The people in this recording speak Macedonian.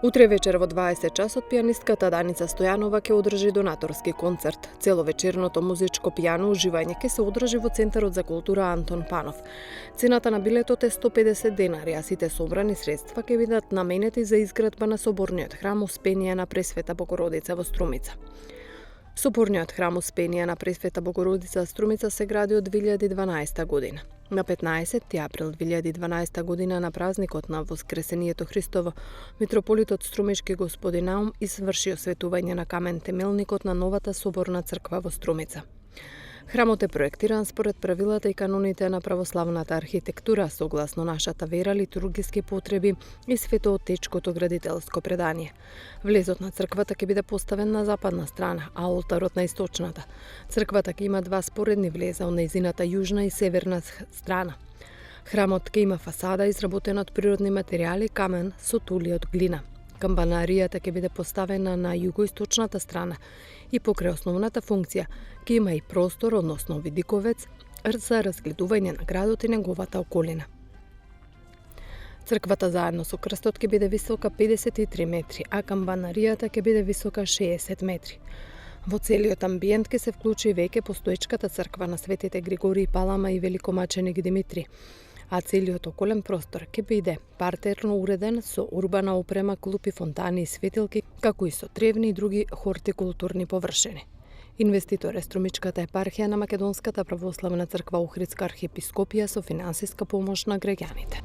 Утре вечер во 20 часот пијанистката Даница Стојанова ќе одржи донаторски концерт. Целовечерното музичко пијано уживање ќе се одржи во Центарот за култура Антон Панов. Цената на билетот е 150 денари, а сите собрани средства ќе бидат наменети за изградба на соборниот храм Успенија на Пресвета Богородица во Струмица. Соборниот храм Успенија на Пресвета Богородица Струмица се гради од 2012 година. На 15 април 2012 година на празникот на Воскресението Христово, митрополитот Струмишки господин Наум изврши осветување на камен темелникот на новата соборна црква во Струмица. Храмот е проектиран според правилата и каноните на православната архитектура, согласно нашата вера, литургиски потреби и светоотечкото градителско предание. Влезот на црквата ќе биде поставен на западна страна, а олтарот на источната. Црквата ќе има два споредни влеза од нејзината јужна и северна страна. Храмот ќе има фасада изработена од природни материјали, камен со тули од глина. Камбанаријата ќе биде поставена на југоисточната страна и покрај основната функција ќе има и простор, односно видиковец, за разгледување на градот и неговата околина. Црквата заедно со крстот ќе биде висока 53 метри, а камбанаријата ќе биде висока 60 метри. Во целиот амбиент ќе се вклучи веќе постоечката црква на светите Григорий Палама и великомаченик Димитри, а целиот околен простор ќе биде партерно уреден со урбана опрема, клупи, фонтани и светилки, како и со тревни и други хортикултурни површини. Инвеститор е Струмичката епархија на Македонската православна црква Охридска архиепископија со финансиска помош на граѓаните.